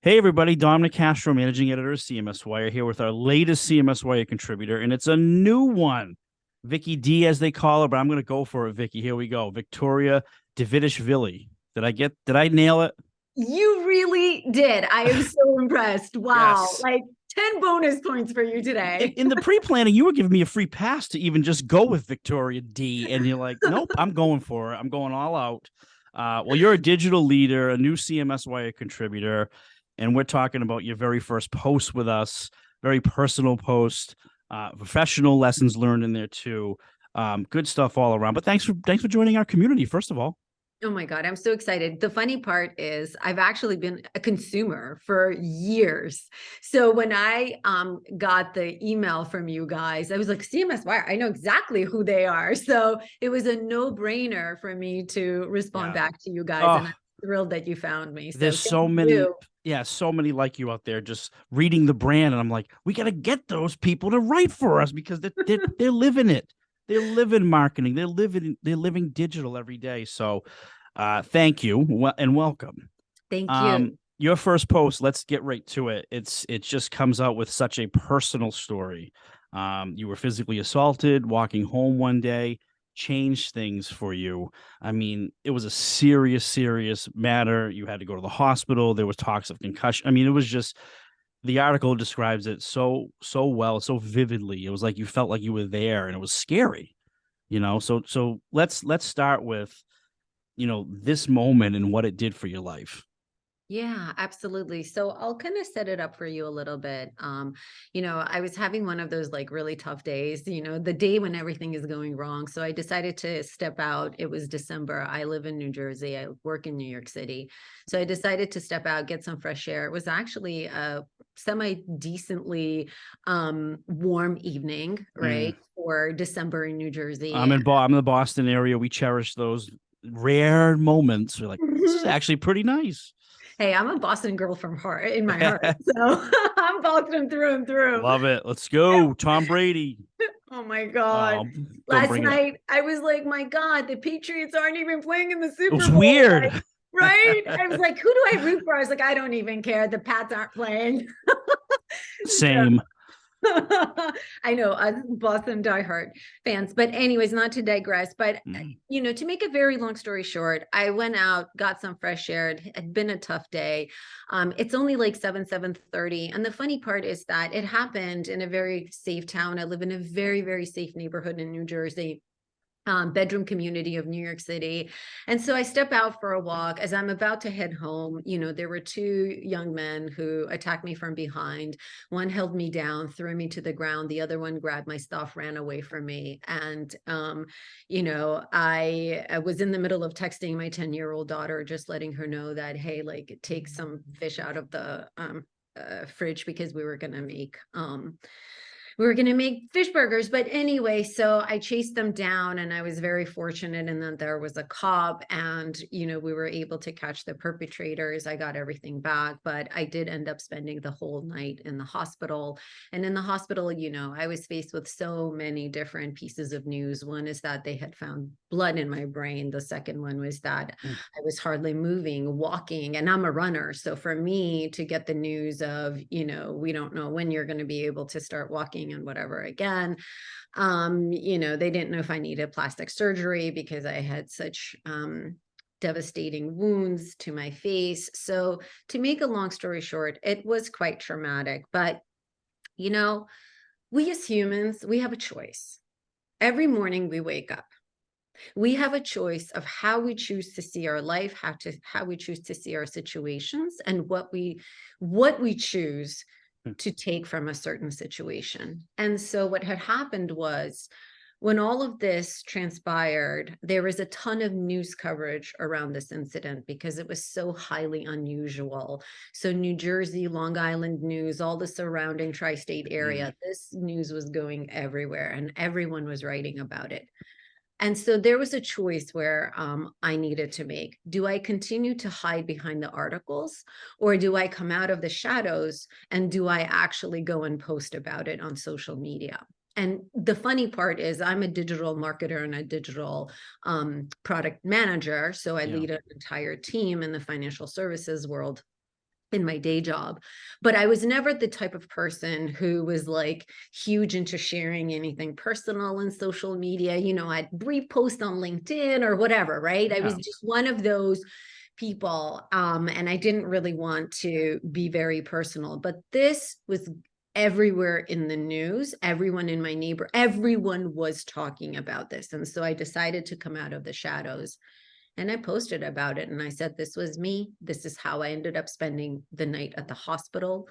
Hey everybody, Dom Nicastro, managing editor of CMSWire, here with our latest CMSWire contributor, and it's a new one. Vicky D, as they call her, but I'm going to go for it, Vicky. Here we go. Victoria Davitashvili. Did I nail it? You really did. I am so impressed. Wow. Yes. Like 10 bonus points for you In, today. in the pre-planning, you were giving me a free pass to even just go with Victoria D, and you're like, nope, I'm going for it. I'm going all out. Well, you're a digital leader, a new CMSWire contributor, and we're talking about your very first post with us, very personal post, professional lessons learned in there too. Good stuff all around. But thanks for joining our community, first of all. Oh my God, I'm so excited. The funny part is I've actually been a consumer for years. So when I got the email from you guys, I was like, CMSWire, I know exactly who they are. So it was a no-brainer for me to respond Yeah. back to you guys. And Oh, I'm thrilled that you found me. there's So thank so many, you. yeah, so many like you out there just reading the brand, and I'm like, we got to get those people to write for us because they're living it. They're living marketing. They're living digital every day. So, thank you and welcome. Thank you. Your first post. Let's get right to it. It just comes out with such a personal story. You were physically assaulted walking home one day, changed things for you. I mean, it was a serious matter. You had to go to the hospital. There was talks of concussion. I mean, it was just the article describes it so well, so vividly. It was like you felt like you were there, and it was scary. So let's start with this moment and what it did for your life. Yeah, absolutely. So I'll kind of set it up for you a little bit. I was having one of those like really tough days, the day when everything is going wrong. So I decided to step out. It was December. I live in New Jersey. I work in New York City. So I decided to step out, get some fresh air. It was actually a semi decently warm evening, Mm. right? For December in New I'm Jersey. I'm in the Boston area. We cherish those rare moments. We're like, this is actually pretty nice. Hey, I'm a Boston girl from heart in my heart. So I'm Boston through and through. Love it. Let's go, Tom Brady. Oh my God. Oh, don't Last bring it up. night I was like, my God, the Patriots aren't even playing in the It Super was Bowl. Like, weird. right? I was like, who do I root for? I was like, I don't even care. The Pats aren't playing. Same. I know us Boston diehard fans, but anyways, not to digress. But Mm. to make a very long story short, I went out, got some fresh air. It had been a tough day. It's only like 7:30, and the funny part is that it happened in a very safe town. I live in a very, very safe neighborhood in New Jersey. Bedroom community of New York City. And so I step out for a walk. As I'm about to head home, there were two young men who attacked me from behind. One held me down, threw me to the ground. The other one grabbed my stuff, ran away from me. And, I was in the middle of texting my 10-year-old daughter, just letting her know that, hey, like take some fish out of the fridge because we were going to make fish burgers. But anyway, so I chased them down, and I was very fortunate in that there was a cop, and, we were able to catch the perpetrators. I got everything back, but I did end up spending the whole night in the hospital. And in the hospital, I was faced with so many different pieces of news. One is that they had found blood in my brain. The second one was that Mm. I was hardly moving, walking, and I'm a runner. So for me to get the news of, we don't know when you're going to be able to start walking and whatever again, they didn't know if I needed plastic surgery because I had such devastating wounds to my face. So to make a long story short, it was quite traumatic. But, we as humans, we have a choice. Every morning we wake up. We have a choice of how we choose to see our life, how we choose to see our situations, and what we choose to take from a certain situation. And so what had happened was, when all of this transpired, there was a ton of news coverage around this incident because it was so highly unusual. So New Jersey, Long Island news, all the surrounding tri-state Mm. area, this news was going everywhere and everyone was writing about it. And so there was a choice where I needed to make. Do I continue to hide behind the articles, or do I come out of the shadows, and do I actually go and post about it on social media? And the funny part is I'm a digital marketer and a digital product manager. So I Yeah. lead an entire team in the financial services world. in my day job. But I was never the type of person who was like huge into sharing anything personal in social media. You know, I'd repost on LinkedIn or whatever, right? I was Yeah. just one of those people. And I didn't really want to be very personal, but this was everywhere in the news. Everyone in my neighbor, everyone was talking about this. And so I decided to come out of the shadows, and I posted about it. And I said, this was me. This is how I ended up spending the night at the hospital.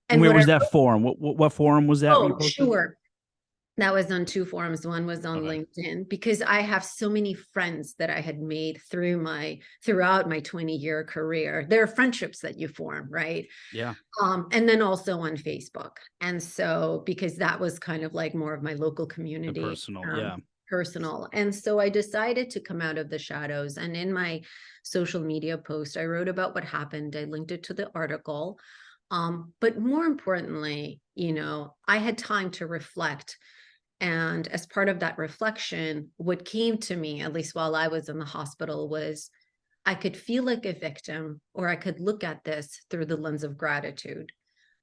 And And where what I was that wrote, forum? What forum was that you oh, posted? sure. That was on two forums. One was on Okay. LinkedIn, because I have so many friends that I had made throughout my 20-year career. There are friendships that you form, right? Yeah. And then also on Facebook. And so, because that was kind of like more of my local The community, personal. Yeah. personal. And so I decided to come out of the shadows. And in my social media post, I wrote about what happened. I linked it to the article. But more importantly, you know, I had time to reflect. And as part of that reflection, what came to me, at least while I was in the hospital, was I could feel like a victim, or I could look at this through the lens of gratitude.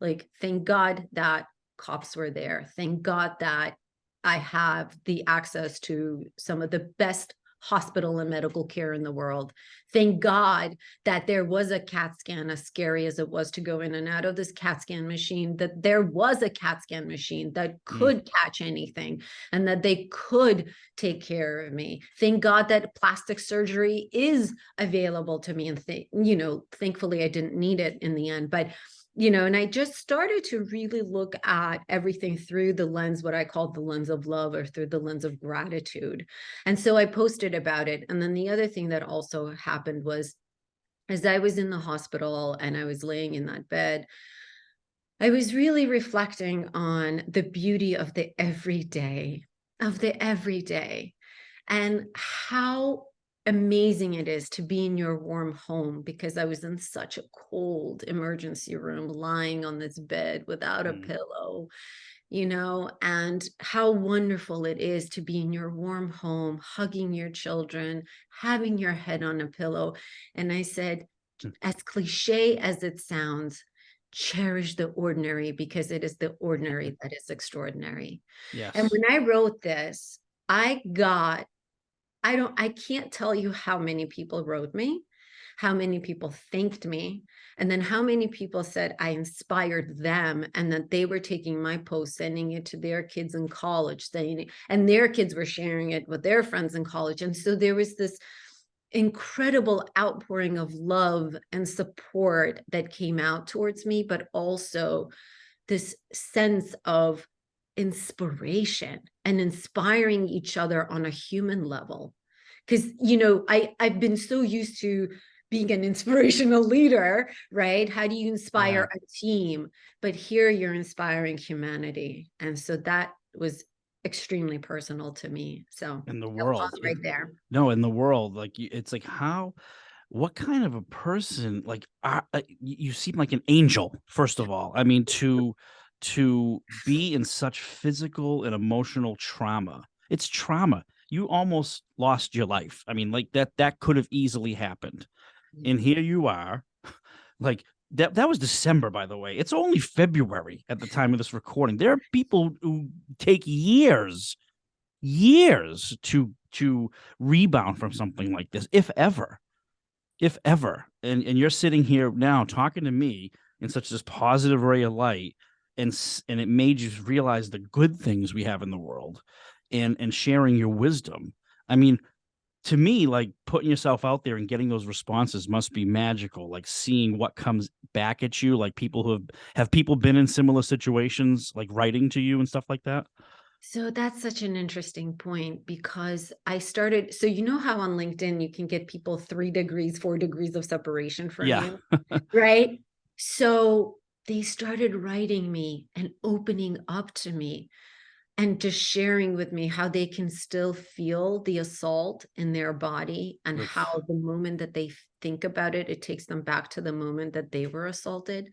Like, thank God that cops were there. Thank God that I have the access to some of the best hospital and medical care in the world. Thank God that there was a CAT scan, as scary as it was to go in and out of this CAT scan machine, that there was a CAT scan machine that Mm. could catch anything, and that they could take care of me. Thank God that plastic surgery is available to me. And you know, thankfully I didn't need it in the end. But you know, and I just started to really look at everything through the lens, what I call the lens of love, or through the lens of gratitude. And so I posted about it. And then the other thing that also happened was, as I was in the hospital and I was laying in that bed, I was really reflecting on the beauty of the everyday, and how amazing it is to be in your warm home, because I was in such a cold emergency room, lying on this bed without a Mm. pillow, you know, and how wonderful it is to be in your warm home, hugging your children, having your head on a pillow. And I said, Mm. as cliche as it sounds, cherish the ordinary, because it is the ordinary that is extraordinary. And Yes. when I wrote this, I got, I can't tell you how many people wrote me, how many people thanked me, and then how many people said I inspired them, and that they were taking my post, sending it to their kids in college, saying, and their kids were sharing it with their friends in college. And so there was this incredible outpouring of love and support that came out towards me, but also this sense of inspiration and inspiring each other on a human level. Because, you know, I've been so used to being an inspirational leader, right? How do you inspire Yeah. a team? But here you're inspiring humanity. And so that was extremely personal to me. So In the I'll pause world. right there. No, in the world. Like it's like how what kind of a person like you seem like an angel, first of all. I mean, to be in such physical and emotional trauma. It's trauma. You almost lost your life. I mean, like that could have easily happened. And here you are, like that was December, by the way. It's only February at the time of this recording. There are people who take years to rebound from something like this, if ever. And you're sitting here now talking to me in such this positive ray of light, and it made you realize the good things we have in the world, and sharing your wisdom. I mean, to me, like putting yourself out there and getting those responses must be magical. Like seeing what comes back at you, like people who have people been in similar situations, like writing to you and stuff like that. So that's such an interesting point, because I started, so you know how on LinkedIn you can get people 3 degrees, 4 degrees of separation from Yeah. you, right? So they started writing me and opening up to me and just sharing with me how they can still feel the assault in their body, and how Oof. the moment that they think about it, it takes them back to the moment that they were assaulted.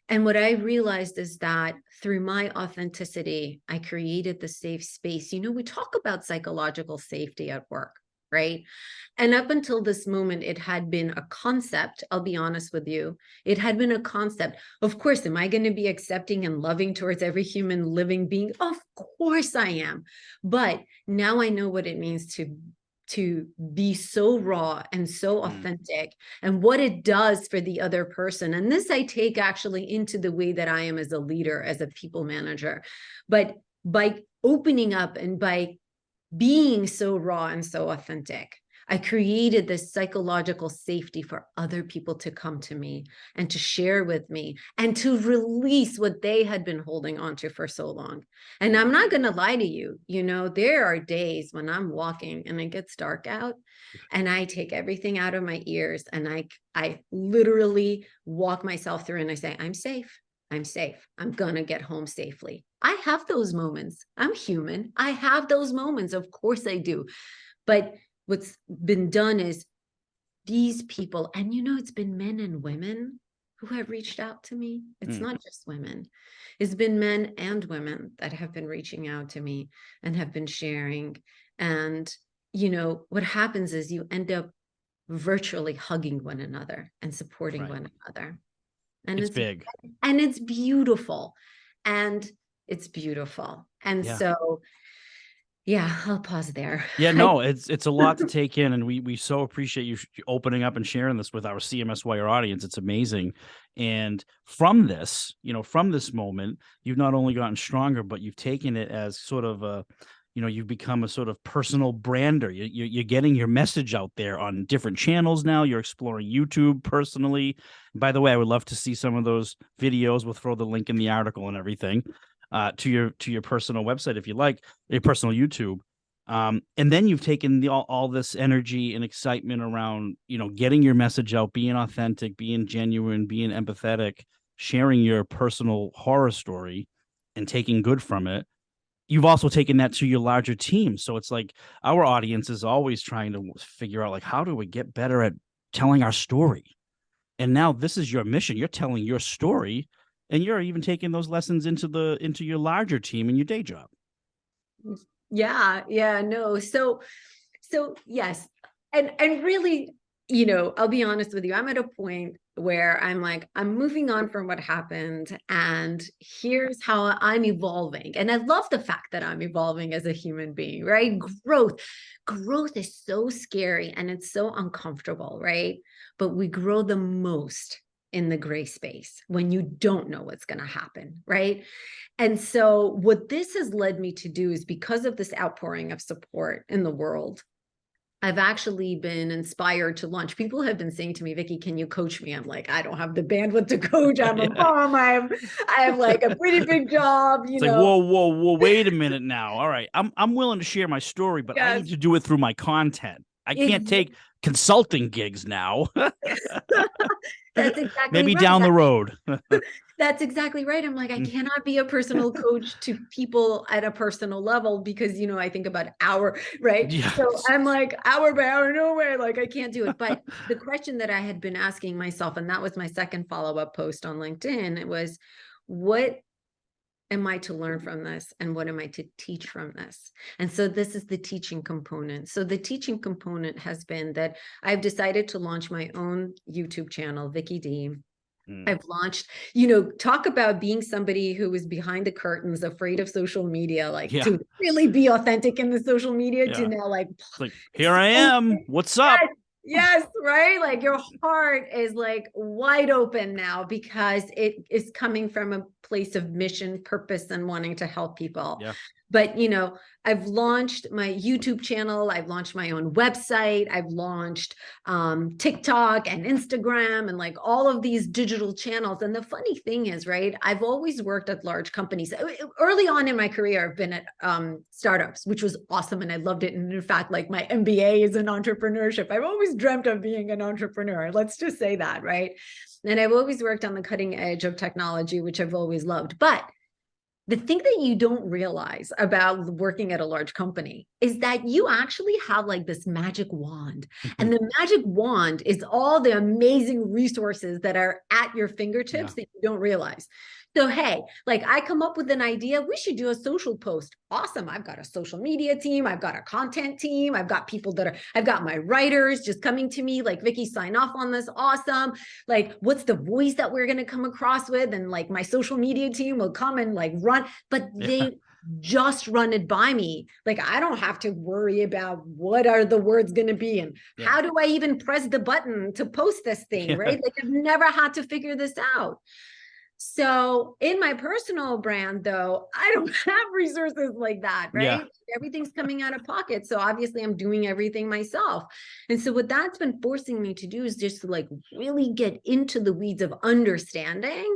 And what I realized is that through my authenticity, I created the safe space. You know, we talk about psychological safety at work. right? And up until this moment, it had been a concept. I'll be honest with you. It had been a concept. Of course, am I going to be accepting and loving towards every human living being? Of course I am. But now I know what it means to be so raw and so authentic, and what it does for the other person. And this I take actually into the way that I am as a leader, as a people manager. But by opening up and by being so raw and so authentic, I created this psychological safety for other people to come to me and to share with me and to release what they had been holding on to for so long. And I'm not going to lie to you, there are days when I'm walking and it gets dark out and I take everything out of my ears and I literally walk myself through and I say, I'm safe. I'm safe. I'm going to get home safely. I have those moments. I'm human. I have those moments. Of course I do. But what's been done is these people, and it's been men and women who have reached out to me. It's not just women. It's been men and women that have been reaching out to me and have been sharing. And, what happens is you end up virtually hugging one another and supporting one another. And it's big. And it's beautiful. And it's beautiful. And so, yeah, I'll pause there. Yeah, no, it's a lot to take in, and we so appreciate you opening up and sharing this with our CMSWire audience. It's amazing. And from this, from this moment, you've not only gotten stronger, but you've taken it as sort of a, you've become a sort of personal brander. You're getting your message out there on different channels now. You're exploring YouTube personally. By the way, I would love to see some of those videos. We'll throw the link in the article and everything. To your personal website, if you like, your personal YouTube. And then you've taken all this energy and excitement around, getting your message out, being authentic, being genuine, being empathetic, sharing your personal horror story and taking good from it. You've also taken that to your larger team. So it's like our audience is always trying to figure out, like, how do we get better at telling our story? And now this is your mission. You're telling your story. And you're even taking those lessons into your larger team and your day job. Yeah, no. So yes. And really, I'll be honest with you. I'm at a point where I'm like, I'm moving on from what happened, and here's how I'm evolving. And I love the fact that I'm evolving as a human being, right? Growth is so scary and it's so uncomfortable, right? But we grow the most in the gray space when you don't know what's going to happen, right? And so what this has led me to do is, because of this outpouring of support in the world, I've actually been inspired to launch. People have been saying to me, Vicky, can you coach me? I'm like, I don't have the bandwidth to coach. I'm a mom. I have like a pretty big job, It's like, whoa, wait a minute now. All right. I'm willing to share my story, but I need to do it through my content. I can't take consulting gigs now. That's exactly maybe right. Down the road. That's exactly right. I'm like, I cannot be a personal coach to people at a personal level because, I think about hour, right? Yes. So I'm like, hour by hour, no way, like I can't do it. But the question that I had been asking myself, and that was my second follow-up post on LinkedIn, it was, what am I to learn from this? And what am I to teach from this? And so this is the teaching component. So the teaching component has been that I've decided to launch my own YouTube channel, Vicky D. I've launched, talk about being somebody who was behind the curtains, afraid of social media, to really be authentic in the social media, to now it's like, here I am. What's up? Yes, right? Like your heart is like wide open now because it is coming from a place of mission, purpose, and wanting to help people. Yeah. But, I've launched my YouTube channel. I've launched my own website. I've launched TikTok and Instagram and like all of these digital channels. And the funny thing is, right, I've always worked at large companies. Early on in my career, I've been at startups, which was awesome. And I loved it. And in fact, like my MBA is in entrepreneurship. I've always dreamt of being an entrepreneur. Let's just say that, right? And I've always worked on the cutting edge of technology, which I've always loved. But the thing that you don't realize about working at a large company is that you actually have like this magic wand. And the magic wand is all the amazing resources that are at your fingertips that you don't realize. So, hey, like I come up with an idea, we should do a social post. awesome. I've got a social media team. I've got a content team. I've got people I've got my writers just coming to me like, Vicky, sign off on this. Awesome. Like, what's the voice that we're going to come across with? And like my social media team will come and like run, but they just run it by me. Like, I don't have to worry about what are the words going to be and how do I even press the button to post this thing, right? Like, I've never had to figure this out. So in my personal brand, though, I don't have resources like that, right? Everything's coming out of pocket. So obviously I'm doing everything myself. And so what that's been forcing me to do is just to like really get into the weeds of understanding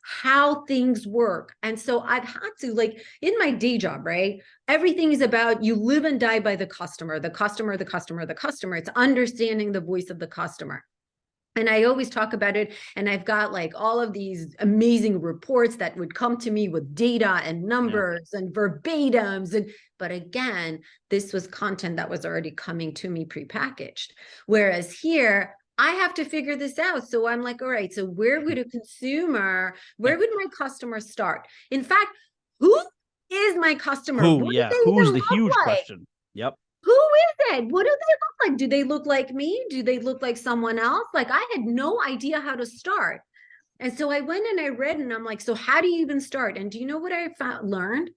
how things work. And so I've had to, like, in my day job, right? Everything is about, you live and die by the customer, the customer, the customer, the customer. It's understanding the voice of the customer. And I always talk about it. And I've got like all of these amazing reports that would come to me with data and numbers and verbatims. But again, this was content that was already coming to me prepackaged. Whereas here, I have to figure this out. So I'm like, all right, so where would my customer start? In fact, who is my customer? Who's the huge question? Yep. Who is it? What do they look like? Do they look like me? Do they look like someone else? Like, I had no idea how to start. And so I went and I read and I'm like, so how do you even start? And do you know what I learned?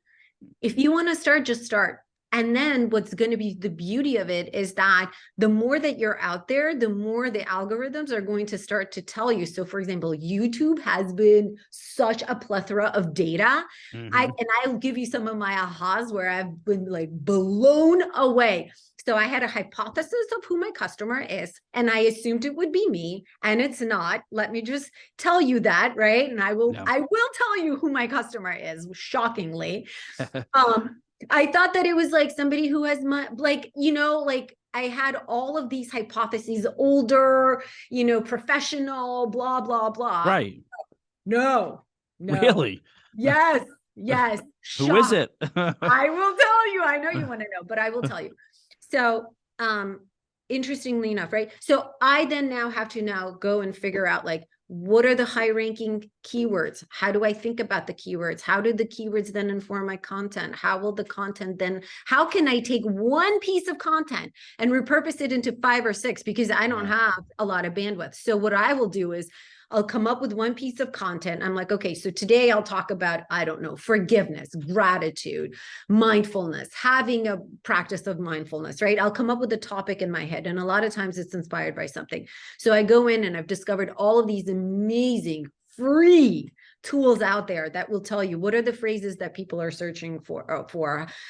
If you want to start, just start. And then what's going to be the beauty of it is that the more that you're out there, the more the algorithms are going to start to tell you. So for example, YouTube has been such a plethora of data. I'll give you some of my ahas where I've been like blown away. So I had a hypothesis of who my customer is, and I assumed it would be me, and it's not. Let me just tell you that, right? And I will tell you who my customer is, shockingly. I thought that it was like somebody who has like I had all of these hypotheses, older, professional, blah, blah, blah. Right. No. Really? Yes. Who is it? I will tell you. I know you want to know, but I will tell you. So, interestingly enough, right? So I then now have to go and figure out like, what are the high ranking keywords? How do I think about the keywords? How do the keywords then inform my content? How will the content then, how can I take one piece of content and repurpose it into 5 or 6? Because I don't have a lot of bandwidth. So what I will do is I'll come up with one piece of content. I'm like, okay, so today I'll talk about, I don't know, forgiveness, gratitude, mindfulness, having a practice of mindfulness, right? I'll come up with a topic in my head. And a lot of times it's inspired by something. So I go in and I've discovered all of these amazing free tools out there that will tell you what are the phrases that people are searching for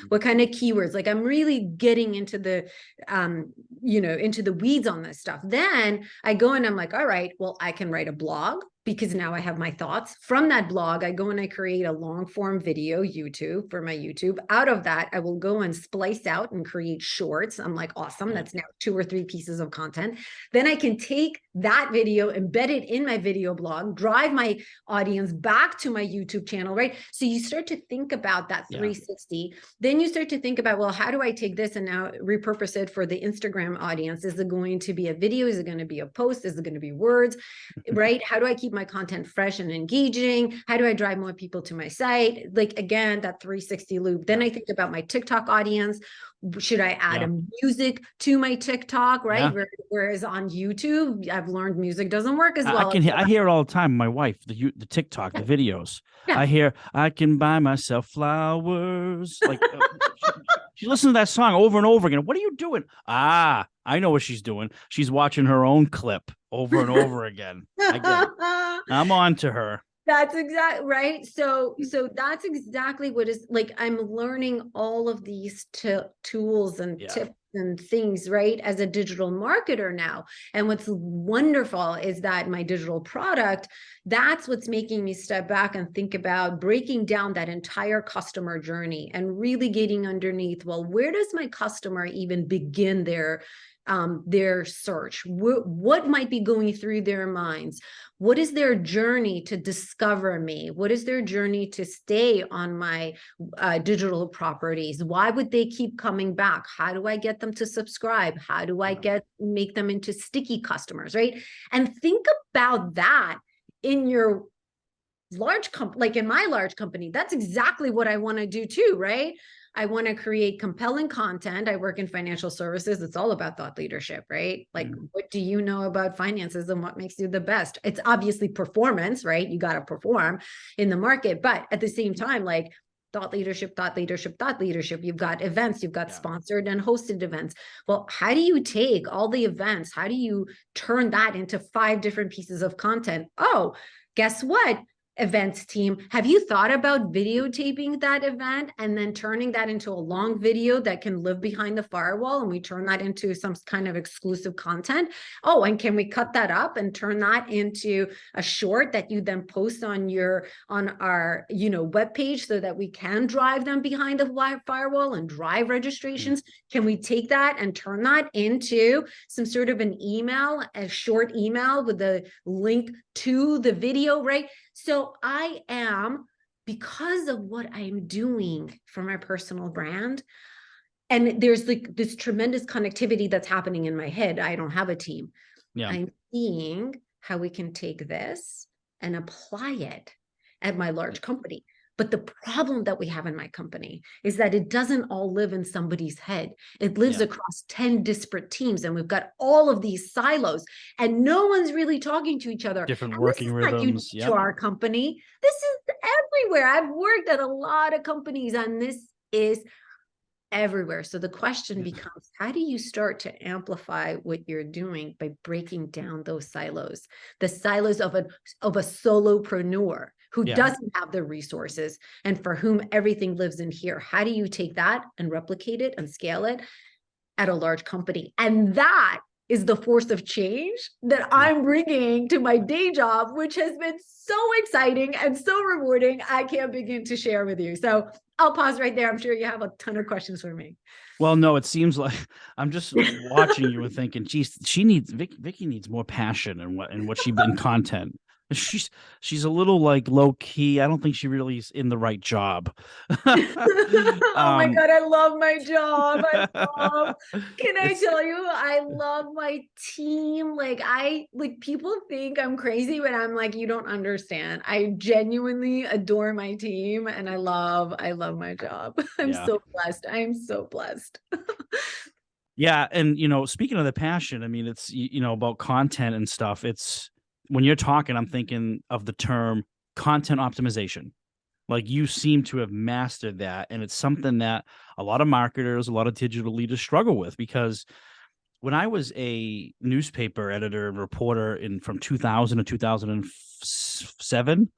what kind of keywords. Like, I'm really getting into the into the weeds on this stuff. Then I go and I'm like, all right, well, I can write a blog, because now I have my thoughts. From that blog, I go and I create a long form video, YouTube, for my YouTube. Out of that, I will go and splice out and create shorts. I'm like, awesome, that's now 2 or 3 pieces of content. Then I can take that video, embed it in my video blog, drive my audience back to my YouTube channel, right? So you start to think about that 360. Then you start to think about, well, how do I take this and now repurpose it for the Instagram audience? Is it going to be a video? Is it going to be a post? Is it going to be words, right? How do I keep my content fresh and engaging? How do I drive more people to my site? Like, again, that 360 loop. Then I think about my TikTok audience. Should I add a music to my TikTok, right? Whereas on YouTube, I've learned music doesn't work as well. I hear it all the time. My wife, the TikTok, the videos. I hear, I can buy myself flowers. Like, she listens to that song over and over again. What are you doing? I know what she's doing. She's watching her own clip over and over again. I get it. I'm on to her. That's exactly right. So that's exactly what is like, I'm learning all of these tools and tips and things, right, as a digital marketer now. And what's wonderful is that my digital product, that's what's making me step back and think about breaking down that entire customer journey and really getting underneath, well, where does my customer even begin their search? What might be going through their minds? What is their journey to discover me? What is their journey to stay on my digital properties? Why would they keep coming back? How do I get them to subscribe? How do I make them into sticky customers, right? And think about that in your large company, like in my large company. That's exactly what I want to do too, right? I want to create compelling content. I work in financial services. It's all about thought leadership, right? Like, what do you know about finances and what makes you the best? It's obviously performance, right? You got to perform in the market, but at the same time, like, thought leadership, thought leadership, thought leadership. You've got events, you've got sponsored and hosted events. Well, how do you take all the events? How do you turn that into 5 different pieces of content? Oh, guess what? Events team, have you thought about videotaping that event and then turning that into a long video that can live behind the firewall, and we turn that into some kind of exclusive content? Oh, and can we cut that up and turn that into a short that you then post on our webpage so that we can drive them behind the firewall and drive registrations? Can we take that and turn that into some sort of an email, a short email with a link to the video, right? So I am, because of what I'm doing for my personal brand, and there's like this tremendous connectivity that's happening in my head. I don't have a team. Yeah. I'm seeing how we can take this and apply it at my large company. But the problem that we have in my company is that it doesn't all live in somebody's head. It lives across 10 disparate teams, and we've got all of these silos, and no one's really talking to each other. Different And working this is not unique rhythms. to our company. This is everywhere. I've worked at a lot of companies, and this is everywhere. So the question becomes, how do you start to amplify what you're doing by breaking down those silos, the silos of a solopreneur who doesn't have the resources and for whom everything lives in here? How do you take that and replicate it and scale it at a large company? And that is the force of change that I'm bringing to my day job, which has been so exciting and so rewarding. I can't begin to share with you. So I'll pause right there. I'm sure you have a ton of questions for me. Well, no, it seems like I'm just watching you and thinking, geez, Vicky needs more passion in what she in content. She's a little like low key. I don't think she really is in the right job. Oh my God, I love my job. Can I tell you, I love my team. Like people think I'm crazy, but I'm like, you don't understand. I genuinely adore my team, and I love my job. I'm so blessed. I'm so blessed. Yeah. And, speaking of the passion, I mean, it's, about content and stuff. It's, when you're talking, I'm thinking of the term content optimization. Like, you seem to have mastered that. And it's something that a lot of marketers, a lot of digital leaders struggle with, because when I was a newspaper editor and reporter from 2000 to 2007,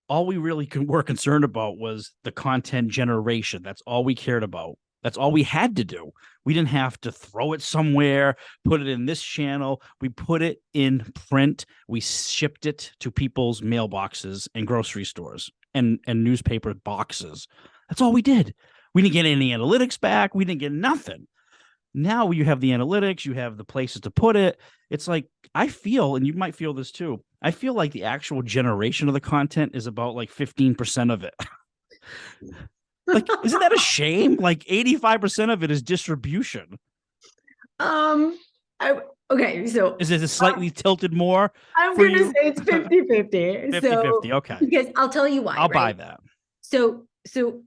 all we really were concerned about was the content generation. That's all we cared about. That's all we had to do. We didn't have to throw it somewhere, put it in this channel. We put it in print. We shipped it to people's mailboxes and grocery stores and newspaper boxes. That's all we did. We didn't get any analytics back. We didn't get nothing. Now you have the analytics, you have the places to put it. It's like, I feel, and you might feel this too, I feel like the actual generation of the content is about like 15% of it. Like, isn't that a shame? Like 85% of it is distribution. Okay, so is it slightly tilted more? I'm going to say it's 50-50. 50-50, okay. Because I'll tell you why. I'll buy that. So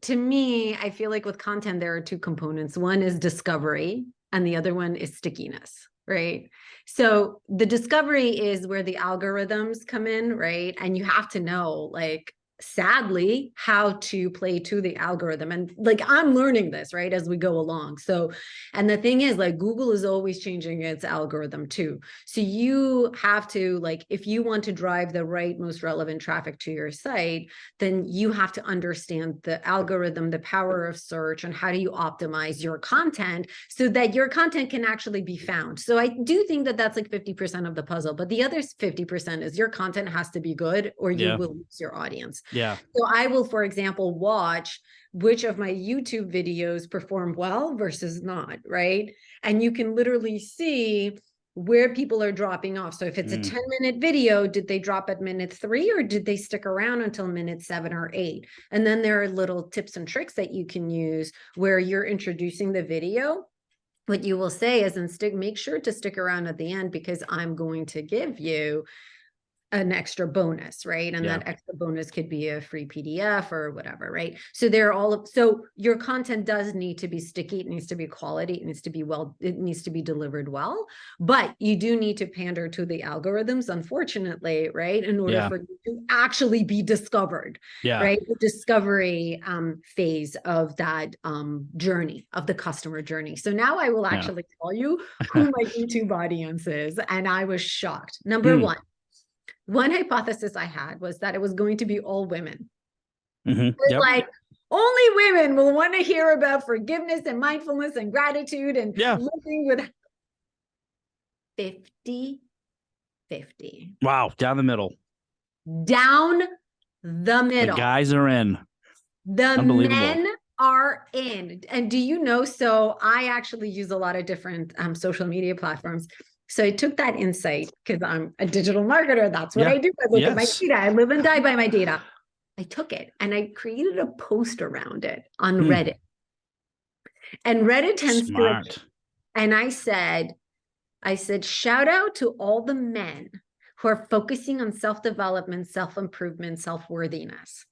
to me, I feel like with content, there are 2 components. One is discovery, and the other one is stickiness, right? So the discovery is where the algorithms come in, right? And you have to know, like, sadly, how to play to the algorithm. And like, I'm learning this, right, as we go along. So, and the thing is, like, Google is always changing its algorithm too. So you have to, like, if you want to drive the right, most relevant traffic to your site, then you have to understand the algorithm, the power of search, and how do you optimize your content so that your content can actually be found. So I do think that that's like 50% of the puzzle, but the other 50% is your content has to be good, or you will lose your audience. Yeah. So I will, for example, watch which of my YouTube videos perform well versus not, right? And you can literally see where people are dropping off. So if it's a 10-minute video, did they drop at minute 3, or did they stick around until minute 7 or 8? And then there are little tips and tricks that you can use where you're introducing the video. What you will say is, make sure to stick around at the end, because I'm going to give you an extra bonus, right? And that extra bonus could be a free PDF or whatever, right? So they're so your content does need to be sticky, it needs to be quality, it needs to be it needs to be delivered well, but you do need to pander to the algorithms, unfortunately, right? In order for you to actually be discovered, right? The discovery phase of that journey, of the customer journey. So now I will actually tell you who my YouTube audience is. And I was shocked. Number one hypothesis I had was that it was going to be all women. Like, only women will want to hear about forgiveness and mindfulness and gratitude and living with 50-50. Wow, down the middle. Down the middle. The guys are in. The men are in. And do you know, so I actually use a lot of different social media platforms. So I took that insight because I'm a digital marketer. That's what I do. I look at my data. I live and die by my data. I took it and I created a post around it on Reddit. And Reddit tends to, and I said, shout out to all the men who are focusing on self-development, self-improvement, self-worthiness.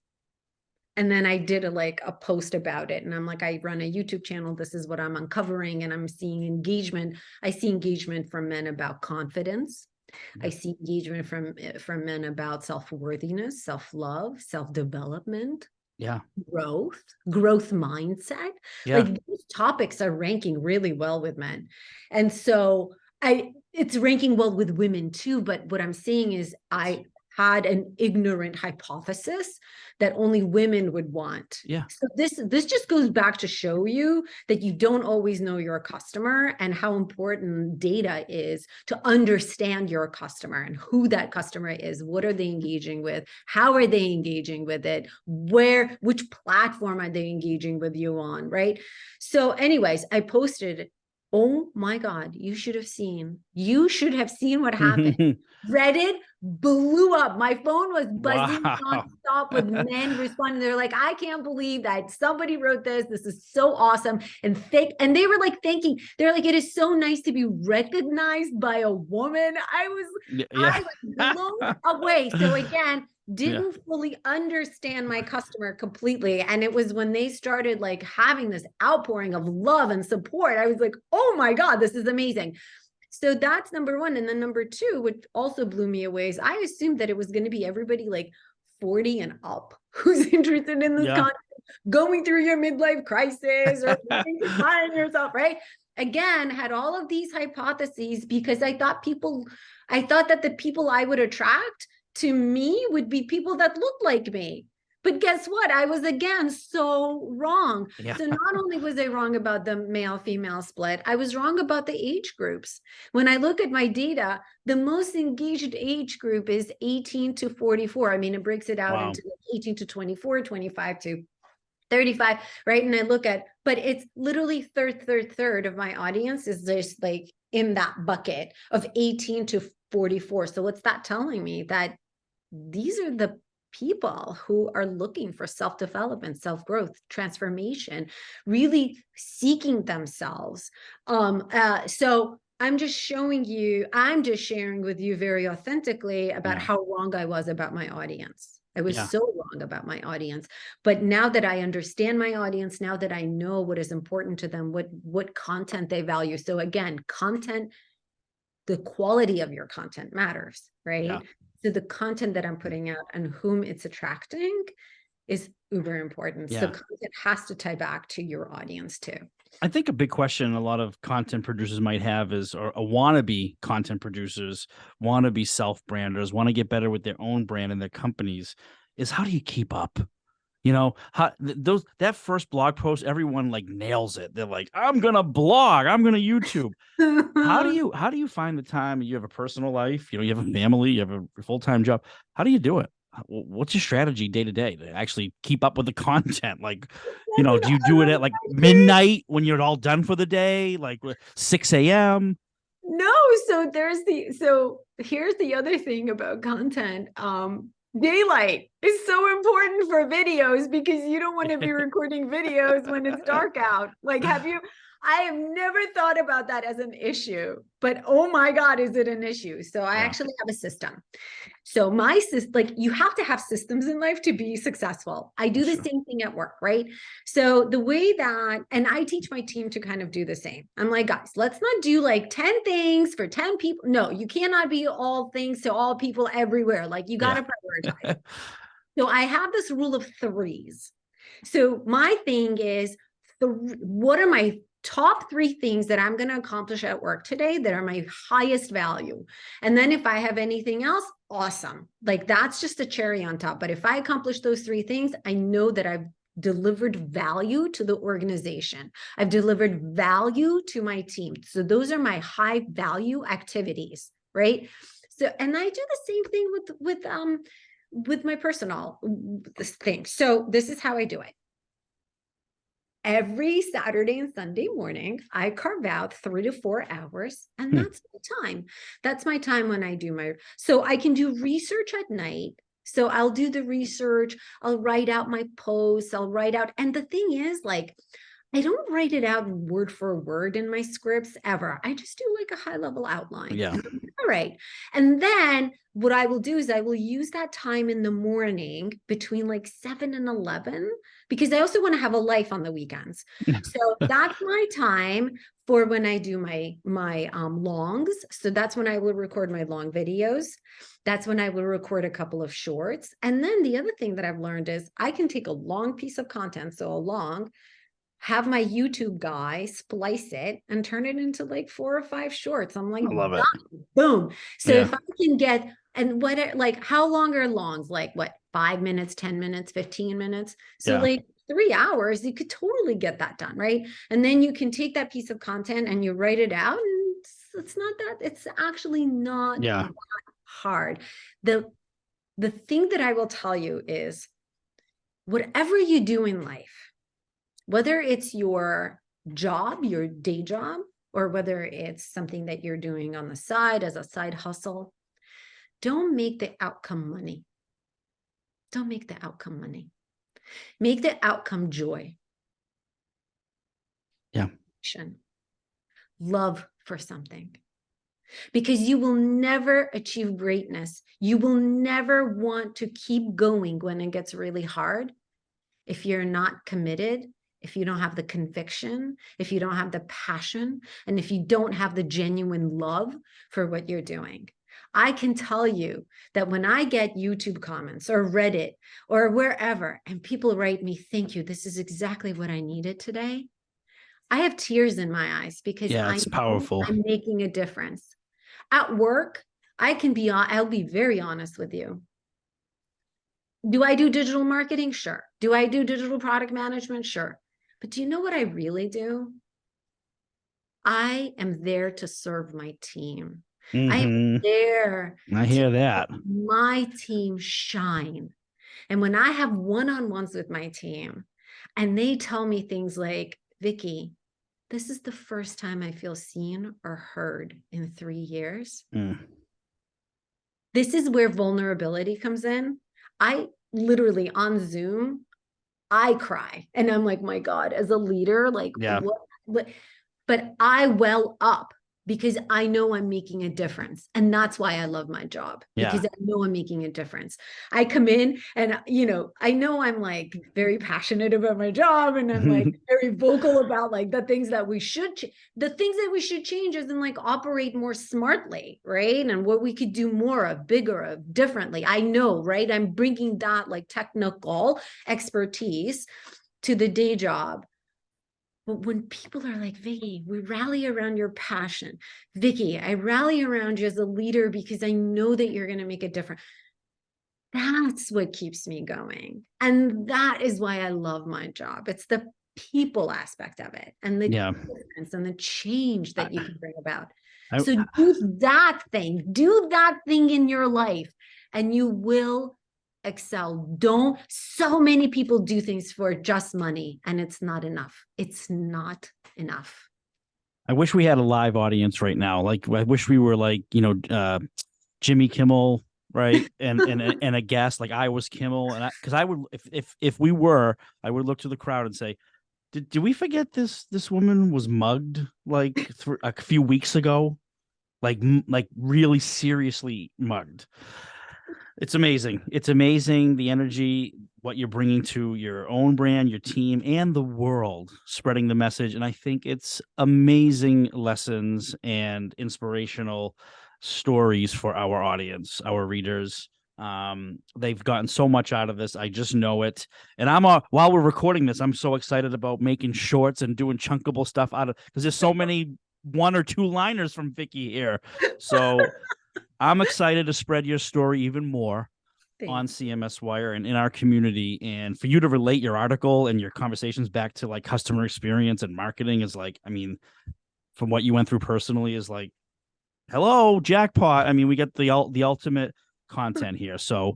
And then I did a post about it. And I'm like, I run a YouTube channel. This is what I'm uncovering. And I'm seeing engagement. I see engagement from men about confidence. I see engagement from men about self-worthiness, self-love, self-development, growth mindset. Like these topics are ranking really well with men. And so it's ranking well with women too. But what I'm saying is I had an ignorant hypothesis that only women would want. So this just goes back to show you that you don't always know your customer and how important data is to understand your customer and who that customer is. What are they engaging with? How are they engaging with it? Which platform are they engaging with you on, right? So anyways, I posted, oh my God, you should have seen what happened. Reddit blew up. My phone was buzzing nonstop with men responding. They're like, I can't believe that somebody wrote this. This is so awesome. And they were like thanking, they're like, it is so nice to be recognized by a woman. I was blown away. So again, didn't fully understand my customer completely. And it was when they started like having this outpouring of love and support, I was like, oh my God, this is amazing. So that's number one. And then number two, which also blew me away, is I assumed that it was going to be everybody like 40 and up who's interested in this content, going through your midlife crisis or finding yourself, right? Again, had all of these hypotheses because I thought that the people I would attract to me would be people that look like me. But guess what? I was again so wrong. So not only was I wrong about the male-female split, I was wrong about the age groups. When I look at my data, the most engaged age group is 18 to 44. I mean, it breaks it out into 18 to 24, 25 to 35, right? And I look at, but it's literally third of my audience is just like in that bucket of 18 to 44. So what's that telling me? That these are the people who are looking for self-development, self-growth, transformation, really seeking themselves. So I'm just sharing with you very authentically about how wrong I was about my audience. I was so wrong about my audience. But now that I understand my audience, now that I know what is important to them, what content they value. So again, content, the quality of your content matters, right? So the content that I'm putting out and whom it's attracting is uber important. So content has to tie back to your audience too. I think a big question a lot of content producers might have is, or a wannabe content producers, wannabe self-branders, want to get better with their own brand and their companies, is how do you keep up? You know, that first blog post, everyone like nails it. They're like, I'm gonna blog, I'm gonna YouTube. How do you find the time? You have a personal life, you know, you have a family, you have a full-time job. How do you do it? What's your strategy day to day to actually keep up with the content? Like, you know, do you do it at like midnight when you're all done for the day, like 6 a.m.? No, so here's the other thing about content. Daylight is so important for videos because you don't want to be recording videos when it's dark out. Like, I have never thought about that as an issue, but oh my God, is it an issue? So I actually have a system. So my system, like you have to have systems in life to be successful. I do the same thing at work, right? So the way that, and I teach my team to kind of do the same. I'm like, guys, let's not do like 10 things for 10 people. No, you cannot be all things to all people everywhere. Like you got to prioritize. So I have this rule of threes. So my thing is, what are my top 3 things that I'm going to accomplish at work today that are my highest value? And then if I have anything else, awesome. Like that's just a cherry on top. But if I accomplish those 3 things, I know that I've delivered value to the organization. I've delivered value to my team. So those are my high value activities, right? So, and I do the same thing with my personal thing. So this is how I do it. Every Saturday and Sunday morning, I carve out 3 to 4 hours, and that's my time. That's my time when I do so I can do research at night. So I'll do the research, I'll write out my posts, I'll write out, and the thing is, like, I don't write it out word for word in my scripts ever. I just do like a high level outline. Yeah. All right. And then what I will do is I will use that time in the morning between like 7 and 11, because I also want to have a life on the weekends. So that's my time for when I do my longs. So that's when I will record my long videos. That's when I will record a couple of shorts. And then the other thing that I've learned is I can take a long piece of content, so a long, have my YouTube guy splice it and turn it into like 4 or 5 shorts. I'm like, I love it. Boom. So if I can get, and what, like, how long are longs? Like what, 5 minutes, 10 minutes, 15 minutes? So like 3 hours, you could totally get that done, right? And then you can take that piece of content and you write it out, and it's not that, it's actually not that hard. The thing that I will tell you is, whatever you do in life, whether it's your job, your day job, or whether it's something that you're doing on the side as a side hustle, don't make the outcome money. Don't make the outcome money. Make the outcome joy. Yeah. Love for something. Because you will never achieve greatness. You will never want to keep going when it gets really hard if you're not committed, if you don't have the conviction, if you don't have the passion, and if you don't have the genuine love for what you're doing. I can tell you that when I get YouTube comments or Reddit or wherever, and people write me, thank you, this is exactly what I needed today, I have tears in my eyes, because it's powerful. I'm making a difference. At work, I'll be very honest with you. Do I do digital marketing? Sure. Do I do digital product management? Sure. But do you know what I really do? I am there to serve my team. I am there. I hear that. My team shine. And when I have one-on-ones with my team and they tell me things like, Vicky, this is the first time I feel seen or heard in 3 years. This is where vulnerability comes in. I literally on Zoom, I cry, and I'm like, my God, as a leader, like, what? But I well up, because I know I'm making a difference. And that's why I love my job, because I know I'm making a difference. I come in and, I know I'm like very passionate about my job, and I'm like very vocal about like the things that we should change is in like operate more smartly, right? And what we could do more of, bigger of, differently. I know, right? I'm bringing that like technical expertise to the day job. But when people are like, Vicky, we rally around your passion. Vicky, I rally around you as a leader because I know that you're going to make a difference. That's what keeps me going. And that is why I love my job. It's the people aspect of it, and the difference and the change that you can bring about. So do that thing in your life, and you will excel. So many people do things for just money, and it's not enough. It's not enough. I wish we had a live audience right now. Like, I wish we were like, Jimmy Kimmel, right? And a guest, like I was Kimmel. And because I would, if we were, I would look to the crowd and say, Did we forget this woman was mugged like a few weeks ago? Like really seriously mugged. It's amazing. It's amazing the energy, what you're bringing to your own brand, your team, and the world, spreading the message. And I think it's amazing lessons and inspirational stories for our audience, our readers. They've gotten so much out of this. I just know it. And while we're recording this, I'm so excited about making shorts and doing chunkable stuff out of because there's so many one or two liners from Vicky here. So I'm excited to spread your story even more on Thank CMSWire and in our community. And for you to relate your article and your conversations back to like customer experience and marketing is like, I mean, from what you went through personally is like, hello, jackpot. I mean, we get the ultimate content here. So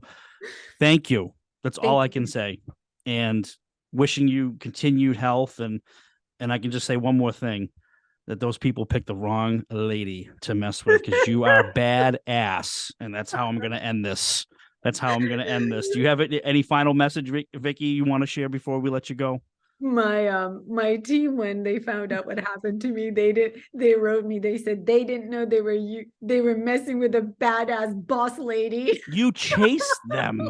thank you. That's all thank I you. can say. And wishing you continued health. And I can just say one more thing that those people picked the wrong lady to mess with because you are badass. And that's how I'm going to end this. That's how I'm going to end this. Do you have any final message, Vicky, you want to share before we let you go? My team, when they found out what happened to me, they wrote me, they said they didn't know they were messing with a badass boss lady. You chased them.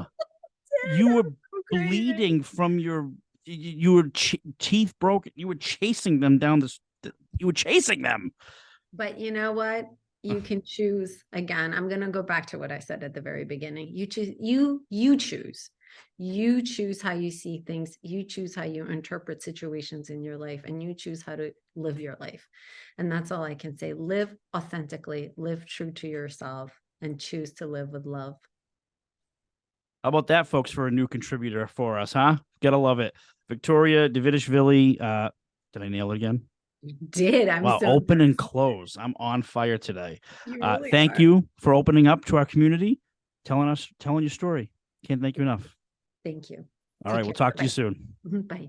You That's were so crazy. bleeding from you were teeth broken. You were chasing them down this. You were chasing them. But you know what? You can choose again. I'm going to go back to what I said at the very beginning. You choose, you choose. You choose how you see things. You choose how you interpret situations in your life, and you choose how to live your life. And that's all I can say. Live authentically, live true to yourself, and choose to live with love. How about that, folks, for a new contributor for us, huh? Gotta love it. Victoria Davitashvili. Did I nail it again? You did. I'm Wow, so open and impressed. close. I'm on fire today. You really Thank are. you for opening up to our community, telling your story. Can't thank you enough. Thank you. All Take right, we'll care. talk to you Bye. soon. Bye.